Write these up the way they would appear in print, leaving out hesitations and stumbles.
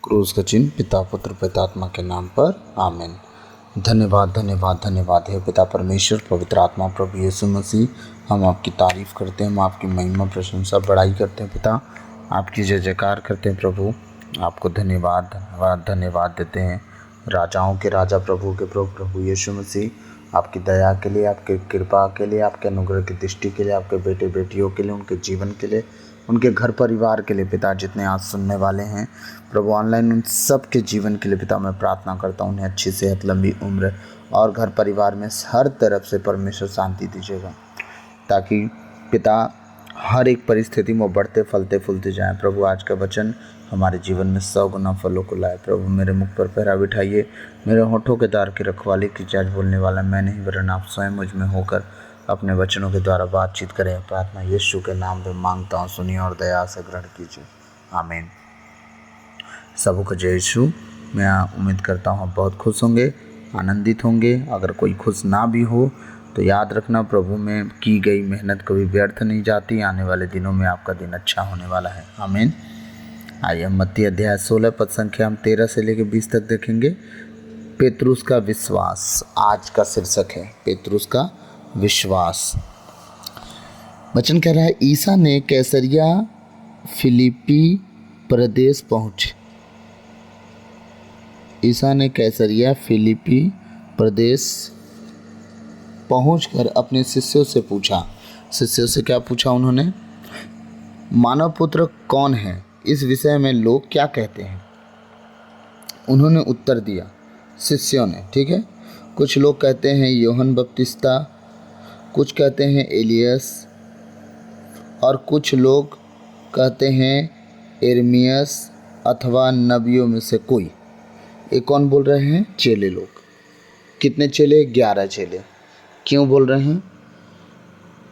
क्रूस का चिन्ह पिता पुत्र पितात्मा के नाम पर आमीन। धन्यवाद धन्यवाद धन्यवाद हे पिता परमेश्वर पवित्र आत्मा प्रभु यीशु मसीह, हम आपकी तारीफ़ करते हैं, हम आपकी महिमा प्रशंसा बड़ाई करते हैं पिता, आपकी जय जयकार करते हैं प्रभु। आपको धन्यवाद धन्यवाद धन्यवाद देते हैं। राजाओं के राजा प्रभु के प्रभु प्रभु यीशु मसीह, आपकी दया के लिए, आपकी कृपा के लिए, आपके अनुग्रह की दृष्टि के लिए, आपके बेटे बेटियों के लिए, उनके जीवन के लिए, उनके घर परिवार के लिए पिता, जितने आज सुनने वाले हैं प्रभु ऑनलाइन, उन सब के जीवन के लिए पिता मैं प्रार्थना करता हूँ। उन्हें अच्छी सेहत, लंबी उम्र और घर परिवार में हर तरफ से परमेश्वर शांति दीजिएगा, ताकि पिता हर एक परिस्थिति में बढ़ते फलते फूलते जाएं। प्रभु आज का वचन हमारे जीवन में 100 गुना फलों को लाए। प्रभु मेरे मुख पर पहरा बिठाइए, मेरे होठों के द्वार की रखवाली की, आज बोलने वाला मैं नहीं वरन आप स्वयं मुझ में होकर अपने वचनों के द्वारा बातचीत करें। प्रार्थना यीशु के नाम पे मांगता हूँ, सुनिए और दया से ग्रहण कीजिए, आमीन। सबको जय यीशु। मैं उम्मीद करता हूँ आप बहुत खुश होंगे, आनंदित होंगे। अगर कोई खुश ना भी हो तो याद रखना, प्रभु में की गई मेहनत कभी व्यर्थ नहीं जाती। आने वाले दिनों में आपका दिन अच्छा होने वाला है, आमीन। आइए हम मत्ती अध्याय 16 पद संख्या हम 13 से लेकर 20 तक देखेंगे। पेतरुस का विश्वास आज का शीर्षक है, पेतरुस का विश्वास। वचन कह रहा है, ईसा ने कैसरिया फिलिप्पी प्रदेश पहुँचे। ईसा ने कैसरिया फिलिप्पी प्रदेश पहुंचकर अपने शिष्यों से पूछा। शिष्यों से क्या पूछा उन्होंने? मानव पुत्र कौन है, इस विषय में लोग क्या कहते हैं? उन्होंने उत्तर दिया, शिष्यों ने, ठीक है। कुछ लोग कहते हैं यूहन्ना बपतिस्ता, कुछ कहते हैं एलियस, और कुछ लोग कहते हैं यिर्मयाह अथवा नबियों में से कोई। ये कौन बोल रहे हैं? चेले लोग। कितने चेले? 11 चेले। क्यों बोल रहे हैं?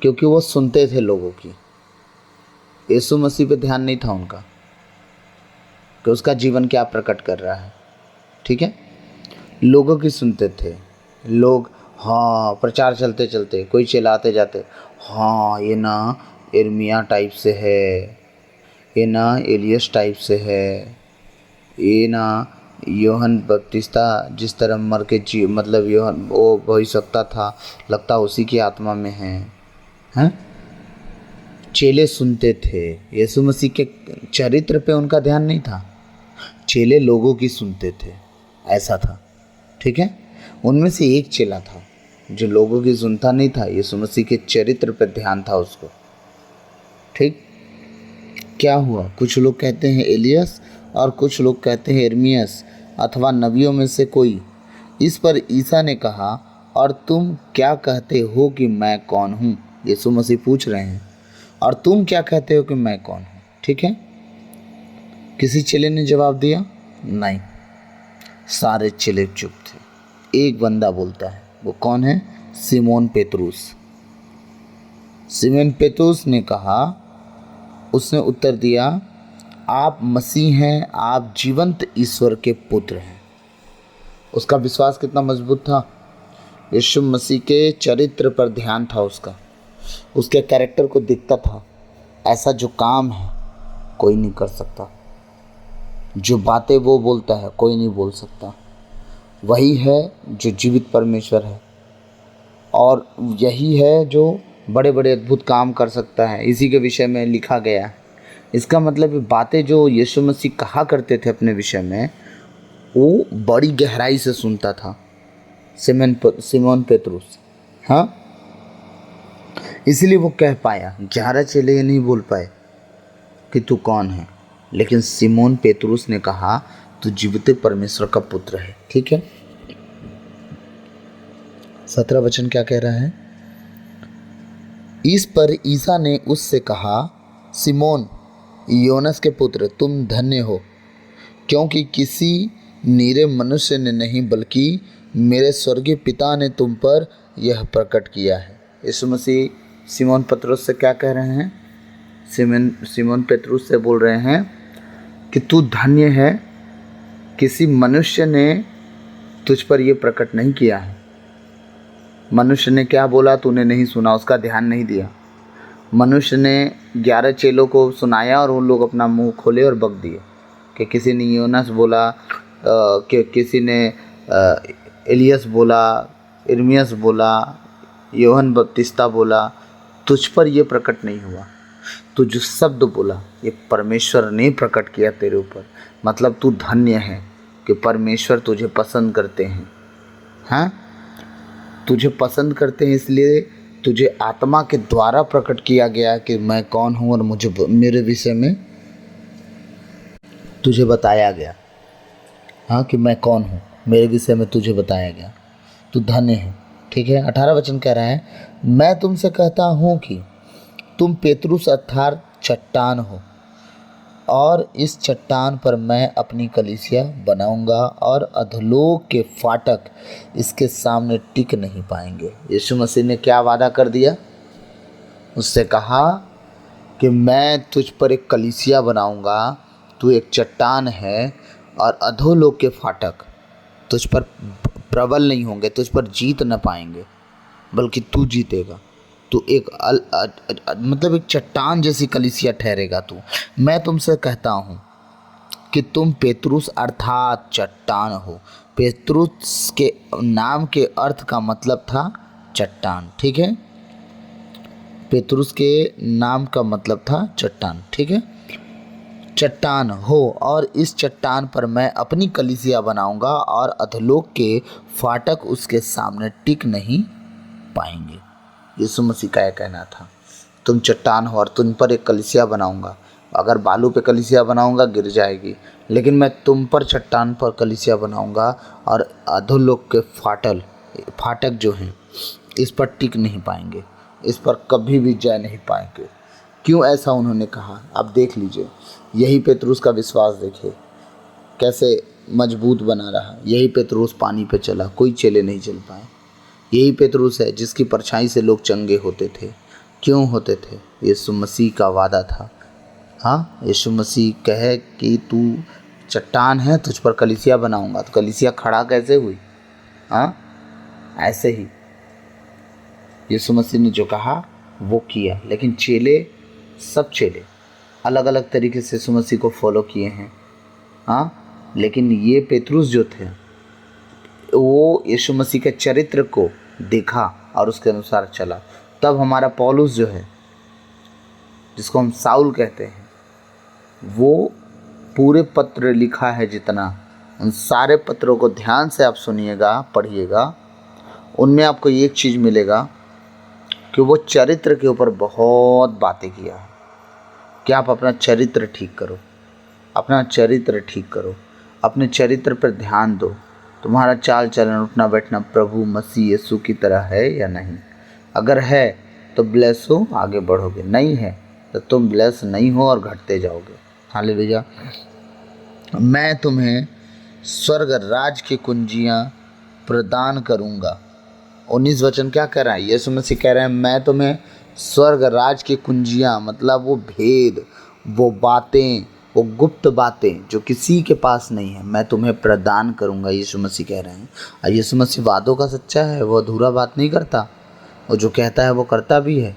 क्योंकि वो सुनते थे लोगों की। यीशु मसीह पे ध्यान नहीं था उनका कि उसका जीवन क्या प्रकट कर रहा है, ठीक है। लोगों की सुनते थे लोग। हाँ, प्रचार चलते चलते कोई चिल्लाते जाते, हाँ ये ना यिर्मयाह टाइप से है, ये ना एलियस टाइप से है, ये ना यूहन्ना बपतिस्ता जिस तरह मर के मतलब यूहन्ना वो भविष्यवक्ता था, लगता उसी की आत्मा में है, हैं? चेले सुनते थे। यीशु मसीह के चरित्र पे उनका ध्यान नहीं था, चेले लोगों की सुनते थे, ऐसा था, ठीक है। उनमें से एक चेला था जो लोगों की सुनता नहीं था, यीशु मसीह के चरित्र पे ध्यान था उसको, ठीक। क्या हुआ? कुछ लोग कहते हैं एलियस और कुछ लोग कहते हैं यिर्मयाह अथवा नबियों में से कोई। इस पर ईसा ने कहा, और तुम क्या कहते हो कि मैं कौन हूँ? यीशु मसीह पूछ रहे हैं, और तुम क्या कहते हो कि मैं कौन हूँ, ठीक है। किसी चेले ने जवाब दिया? नहीं, सारे चेले चुप थे। एक बंदा बोलता है, वो कौन है? सिमोन पेतरुस। सिमोन पेतरुस ने कहा, उसने उत्तर दिया, आप मसीह हैं, आप जीवंत ईश्वर के पुत्र हैं। उसका विश्वास कितना मजबूत था? यीशु मसीह के चरित्र पर ध्यान था उसका, उसके कैरेक्टर को दिखता था। ऐसा जो काम है कोई नहीं कर सकता, जो बातें वो बोलता है कोई नहीं बोल सकता। वही है जो जीवित परमेश्वर है, और यही है जो बड़े बड़े अद्भुत काम कर सकता है। इसी के विषय में लिखा गया है। इसका मतलब बातें जो यीशु मसीह कहा करते थे अपने विषय में, वो बड़ी गहराई से सुनता था सिमोन पेतरुस, हाँ। इसलिए वो कह पाया। 11 चेले नहीं बोल पाए कि तू कौन है, लेकिन सिमोन पेतरुस ने कहा, तू जीवित परमेश्वर का पुत्र है, ठीक है। 17 वचन क्या कह रहा है? इस पर ईसा ने उससे कहा, सिमोन योनस के पुत्र, तुम धन्य हो, क्योंकि किसी नीरे मनुष्य ने नहीं बल्कि मेरे स्वर्गीय पिता ने तुम पर यह प्रकट किया है। यीशु मसीह सिमोन पेतरुस से क्या कह रहे हैं? सिमोन पेतरुस से बोल रहे हैं कि तू धन्य है, किसी मनुष्य ने तुझ पर यह प्रकट नहीं किया है। मनुष्य ने क्या बोला तूने नहीं सुना, उसका ध्यान नहीं दिया। मनुष्य ने 11 चेलों को सुनाया और वो लोग अपना मुंह खोले और बक दिए। कि किसी ने योनास बोला, कि किसी ने एलियस बोला, इर्मियस बोला, योहन बपतिस्ता बोला, तुझ पर ये प्रकट नहीं हुआ। तू जो शब्द बोला ये परमेश्वर ने प्रकट किया तेरे ऊपर। मतलब तू धन्य है कि परमेश्वर तुझे पसंद करते हैं। हाँ, तुझे पसंद करते हैं, इसलिए तुझे आत्मा के द्वारा प्रकट किया गया कि मैं कौन हूँ, और मुझे मेरे विषय में तुझे बताया गया। हाँ, कि मैं कौन हूँ, मेरे विषय में तुझे बताया गया। तू धन्य है। ठीक है। 18 वचन कह रहा है, मैं तुमसे कहता हूँ कि तुम पेतरुस अर्थात चट्टान हो, और इस चट्टान पर मैं अपनी कलीसिया बनाऊंगा, और अधोलोक के फाटक इसके सामने टिक नहीं पाएंगे। यीशु मसीह ने क्या वादा कर दिया? उससे कहा कि मैं तुझ पर एक कलीसिया बनाऊंगा, तू एक चट्टान है, और अधोलोक के फाटक तुझ पर प्रबल नहीं होंगे, तुझ पर जीत न पाएंगे, बल्कि तू जीतेगा। तू एक मतलब एक चट्टान जैसी कलीसिया ठहरेगा तू। मैं तुमसे कहता हूँ कि तुम पेतरुस अर्थात चट्टान हो। पेतरुस के नाम के अर्थ का मतलब था चट्टान। ठीक है। पेतरुस के नाम का मतलब था चट्टान। ठीक है। चट्टान हो, और इस चट्टान पर मैं अपनी कलीसिया बनाऊंगा, और अधोलोक के फाटक उसके सामने टिक नहीं पाएंगे। यीशु मसीह का यह कहना था, तुम चट्टान हो और तुम पर एक कलीसिया बनाऊंगा। अगर बालू पे कलीसिया बनाऊंगा गिर जाएगी, लेकिन मैं तुम पर चट्टान पर कलीसिया बनाऊंगा, और अधोलोक के फाटक जो हैं इस पर टिक नहीं पाएंगे, इस पर कभी भी जय नहीं पाएंगे। क्यों ऐसा उन्होंने कहा? आप देख लीजिए, यही पेतरुस का विश्वास देखिए कैसे मजबूत बना रहा। यही पेतरुस पानी पे चला, कोई चेले नहीं चल पाए। यही पेतरुस है जिसकी परछाई से लोग चंगे होते थे। क्यों होते थे? यीशु मसीह का वादा था। हाँ, यीशु मसीह कहे कि तू चट्टान है, तुझ पर कलीसिया बनाऊंगा। तो कलीसिया खड़ा कैसे हुई? हाँ, ऐसे ही यीशु मसीह ने जो कहा वो किया। लेकिन सब चेले अलग अलग तरीके से यीशु मसीह को फॉलो किए हैं। हाँ, लेकिन ये पेतरुस जो थे वो यीशु मसीह के चरित्र को देखा और उसके अनुसार चला। तब हमारा पौलुस जो है, जिसको हम साउल कहते हैं, वो पूरे पत्र लिखा है जितना, उन सारे पत्रों को ध्यान से आप सुनिएगा, पढ़िएगा। उनमें आपको एक चीज़ मिलेगा कि वो चरित्र के ऊपर बहुत बातें किया है कि आप अपना चरित्र ठीक करो, अपना चरित्र ठीक करो, अपने चरित्र पर ध्यान दो। तुम्हारा चाल चलन, उठना बैठना प्रभु मसीह यीशु की तरह है या नहीं? अगर है तो ब्लेस हो, आगे बढ़ोगे। नहीं है तो तुम ब्लेस नहीं हो और घटते जाओगे। हालेलुया। मैं तुम्हें स्वर्ग राज की कुंजियाँ प्रदान करूँगा। 19 वचन क्या कह रहा है? यीशु मसीह कह रहे हैं मैं तुम्हें स्वर्ग राज की कुंजियाँ, मतलब वो भेद, वो बातें, वो गुप्त बातें जो किसी के पास नहीं है, मैं तुम्हें प्रदान करूँगा। यीशु मसीह कह रहे हैं। और यीशु मसीह वादों का सच्चा है, वो अधूरा बात नहीं करता, वो जो कहता है वो करता भी है।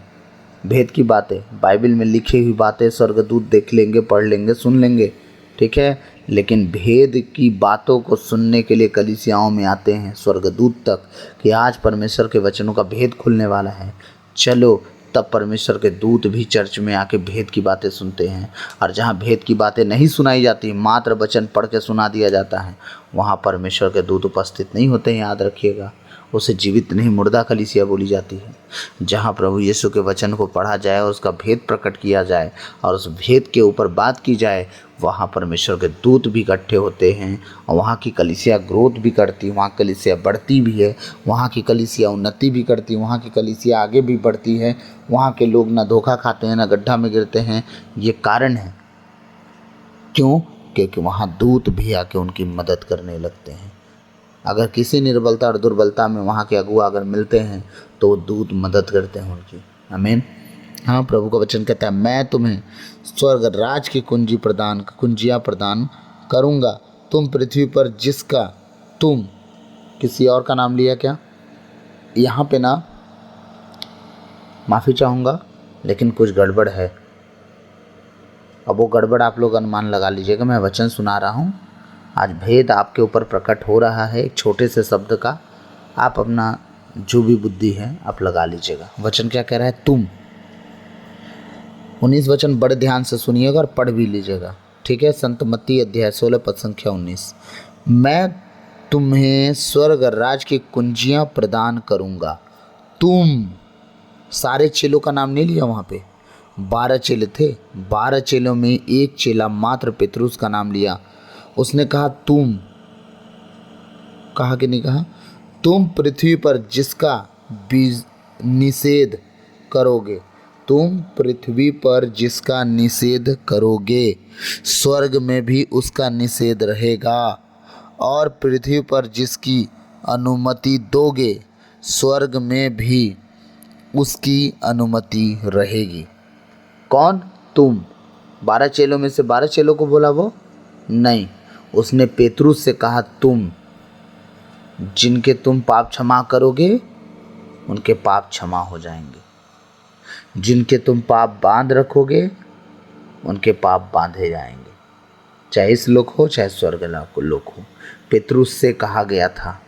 भेद की बातें, बाइबल में लिखी हुई बातें स्वर्गदूत देख लेंगे, पढ़ लेंगे, सुन लेंगे, ठीक है। लेकिन भेद की बातों को सुनने के लिए कलीसियाओं में आते हैं स्वर्गदूत तक कि आज परमेश्वर के वचनों का भेद खुलने वाला है, चलो। तब परमेश्वर के दूत भी चर्च में आके भेद की बातें सुनते हैं। और जहाँ भेद की बातें नहीं सुनाई जाती, मात्र वचन पढ़ के सुना दिया जाता है, वहाँ परमेश्वर के दूत उपस्थित नहीं होते हैं। याद रखिएगा, उसे जीवित नहीं, मुर्दा कलीसिया बोली जाती है। जहाँ प्रभु यीशु के वचन को पढ़ा जाए और उसका भेद प्रकट किया जाए और उस भेद के ऊपर बात की जाए, वहाँ परमेश्वर के दूत भी इकट्ठे होते हैं, और वहाँ की कलीसिया ग्रोथ भी करती है, वहाँ कलीसिया बढ़ती भी है, वहाँ की कलीसिया उन्नति भी करती है, वहाँ की कलीसिया आगे भी बढ़ती है। वहाँ के लोग ना धोखा खाते हैं, ना गड्ढा में गिरते हैं। ये कारण है। क्यों? क्योंकि वहाँ दूत भी आके उनकी मदद करने लगते हैं। अगर किसी निर्बलता और दुर्बलता में वहाँ के अगुआ अगर मिलते हैं तो दूत मदद करते हैं उनकी। आमीन। हाँ, प्रभु का वचन कहता है मैं तुम्हें स्वर्ग राज की कुंजियाँ प्रदान करूँगा। तुम पृथ्वी पर जिसका तुम, किसी और का नाम लिया क्या? यहाँ पे ना माफ़ी चाहूँगा, लेकिन कुछ गड़बड़ है। अब वो गड़बड़ आप लोग अनुमान लगा लीजिएगा। मैं वचन सुना रहा हूँ, आज भेद आपके ऊपर प्रकट हो रहा है एक छोटे से शब्द का। आप अपना जो भी बुद्धि है आप लगा लीजिएगा। वचन क्या कह रहा है? तुम। 19 वचन बड़े ध्यान से सुनिएगा और पढ़ भी लीजिएगा, ठीक है। संत मत्ती अध्याय 16 पद संख्या 19। मैं तुम्हें स्वर्ग राज की कुंजियां प्रदान करूंगा। तुम, सारे चेलों का नाम नहीं लिया वहाँ पे, 12 चेले थे। 12 चेलों में एक चेला मात्र पेतरुस का नाम लिया। उसने कहा तुम, कहा कि नहीं कहा? तुम पृथ्वी पर जिसका बीज निषेध करोगे, तुम पृथ्वी पर जिसका निषेध करोगे स्वर्ग में भी उसका निषेध रहेगा, और पृथ्वी पर जिसकी अनुमति दोगे स्वर्ग में भी उसकी अनुमति रहेगी। कौन? तुम। 12 चेलों में से 12 चेलों को बोला वो? नहीं, उसने पेतरुस से कहा तुम। जिनके तुम पाप क्षमा करोगे उनके पाप क्षमा हो जाएंगे, जिनके तुम पाप बांध रखोगे उनके पाप बांधे जाएंगे, चाहे इस लोक हो चाहे स्वर्ग लोक हो। पेतरुस से कहा गया था,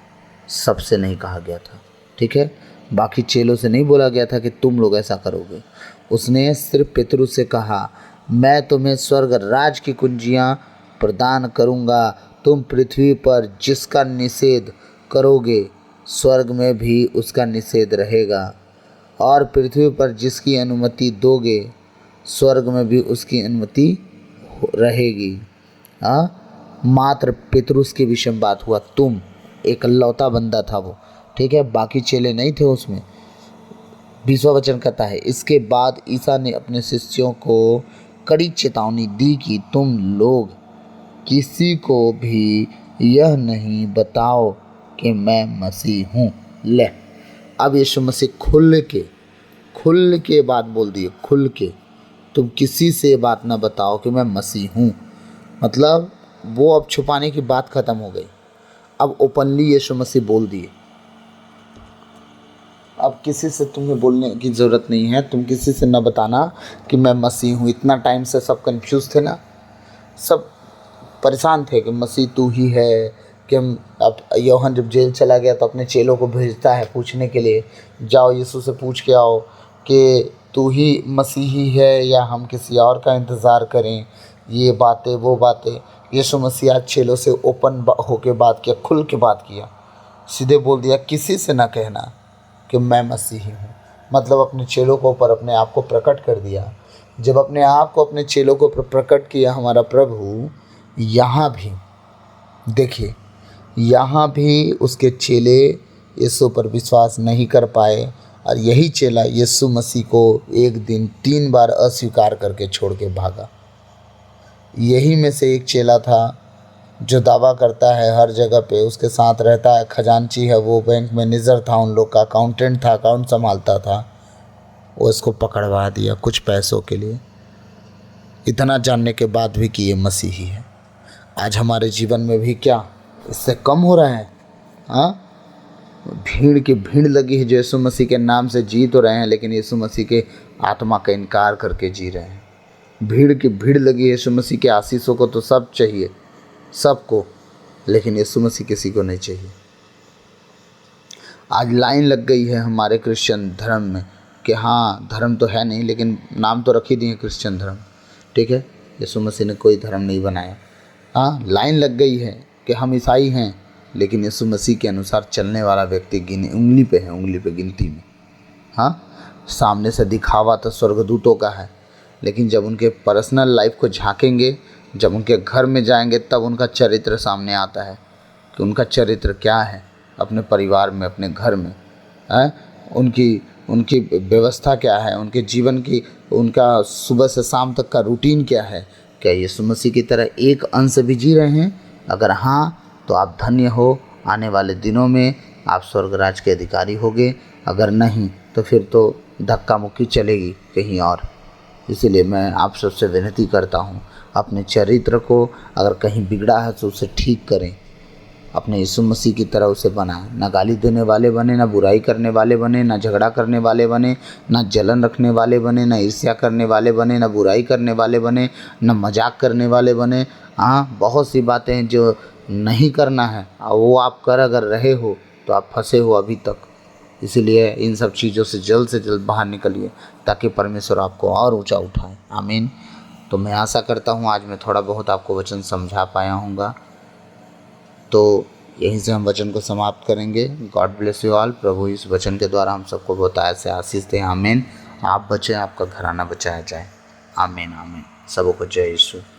सबसे नहीं कहा गया था, ठीक है। बाकी चेलों से नहीं बोला गया था कि तुम लोग ऐसा करोगे। उसने सिर्फ पेतरुस से कहा मैं तुम्हें स्वर्ग राज की कुंजियां प्रदान करूंगा। तुम पृथ्वी पर जिसका निषेध करोगे स्वर्ग में भी उसका निषेध रहेगा, और पृथ्वी पर जिसकी अनुमति दोगे स्वर्ग में भी उसकी अनुमति रहेगी। हाँ, मात्र पेतरुस के विषय में बात हुआ। तुम, एक लौता बंदा था वो, ठीक है, बाकी चेले नहीं थे उसमें। 20वां वचन कहता है इसके बाद ईसा ने अपने शिष्यों को कड़ी चेतावनी दी कि तुम लोग किसी को भी यह नहीं बताओ कि मैं मसीह हूँ। ले, अब यीशु मसीह खुल के बात बोल दिए, खुल के, तुम किसी से बात ना बताओ कि मैं मसीह हूँ। मतलब वो अब छुपाने की बात ख़त्म हो गई, अब ओपनली यीशु मसीह बोल दिए। अब किसी से तुम्हें बोलने की ज़रूरत नहीं है, तुम किसी से न बताना कि मैं मसीह हूँ। इतना टाइम से सब कंफ्यूज थे ना, सब परेशान थे कि मसीह तू ही है। कि हम, अब यूहन्ना जब जेल चला गया तो अपने चेलों को भेजता है पूछने के लिए, जाओ यीशु से पूछ के आओ कि तू ही मसीही है या हम किसी और का इंतज़ार करें। ये बातें वो बातें यीशु मसीह आज चेलों से ओपन होके बात किया, खुल के बात किया, सीधे बोल दिया किसी से ना कहना कि मैं मसीही हूँ। मतलब अपने चेलों को ऊपर अपने आप को प्रकट कर दिया। जब अपने आप को अपने चेलों को प्रकट किया हमारा प्रभु, यहाँ भी देखिए, यहाँ भी उसके चेले यीशु पर विश्वास नहीं कर पाए, और यही चेला यीशु मसीह को एक दिन 3 बार अस्वीकार करके छोड़ के भागा। यही में से एक चेला था जो दावा करता है हर जगह पे उसके साथ रहता है, खजांची है वो, बैंक मैनेजर था उन लोग का, अकाउंटेंट था, अकाउंट संभालता था। वो इसको पकड़वा दिया कुछ पैसों के लिए, इतना जानने के बाद भी कि ये मसीही है। आज हमारे जीवन में भी क्या इससे कम हो रहा है? हाँ, भीड़ की भीड़ लगी है जो यीशु मसीह के नाम से जी तो रहे हैं, लेकिन यीशु मसीह के आत्मा का इनकार करके जी रहे हैं। भीड़ की भीड़ लगी है, यीशु मसीह के आशीषों को तो सब चाहिए, सबको, लेकिन यीशु मसीह किसी को नहीं चाहिए। आज लाइन लग गई है हमारे क्रिश्चियन धर्म में कि हाँ धर्म तो है नहीं, लेकिन नाम तो रख ही दिए क्रिश्चियन धर्म, ठीक है। यीशु मसीह ने कोई धर्म नहीं बनाया। हाँ, लाइन लग गई है कि हम ईसाई हैं, लेकिन यीशु मसीह के अनुसार चलने वाला व्यक्ति उंगली पे गिनती में। हाँ, सामने से दिखावा तो स्वर्गदूतों का है, लेकिन जब उनके पर्सनल लाइफ को झांकेंगे, जब उनके घर में जाएंगे, तब उनका चरित्र सामने आता है कि उनका चरित्र क्या है अपने परिवार में, अपने घर में है, उनकी व्यवस्था क्या है, उनके जीवन की, उनका सुबह से शाम तक का रूटीन क्या है। क्या यीशु मसीह की तरह एक अंश भी जी रहे हैं? अगर हाँ, तो आप धन्य हो, आने वाले दिनों में आप स्वर्ग राज के अधिकारी होंगे। अगर नहीं तो फिर तो धक्का मुक्की चलेगी कहीं और। इसीलिए मैं आप सबसे विनती करता हूँ, अपने चरित्र को अगर कहीं बिगड़ा है तो उसे ठीक करें, अपने यीशु मसीह की तरह उसे बनाएं। ना गाली देने वाले बने, ना बुराई करने वाले बने, ना झगड़ा करने वाले बने, ना जलन रखने वाले बने, ना ईर्ष्या करने वाले बने, ना बुराई करने वाले बने, ना मजाक करने वाले बने। हाँ, बहुत सी बातें हैं जो नहीं करना है और वो आप कर अगर रहे हो तो आप फंसे हो अभी तक। इसलिए इन सब चीज़ों से जल्द बाहर निकलिए ताकि परमेश्वर आपको और ऊंचा उठाए। आमीन। तो मैं आशा करता हूँ आज मैं थोड़ा बहुत आपको वचन समझा पाया हूँगा। तो यहीं से हम वचन को समाप्त करेंगे। God bless you all. प्रभु इस वचन के द्वारा हम सबको बहुत ऐसे आशीष दें। आमीन। आप बचें, आपका घराना बचाया जाए। आमीन आमीन। सबको जय यीशु।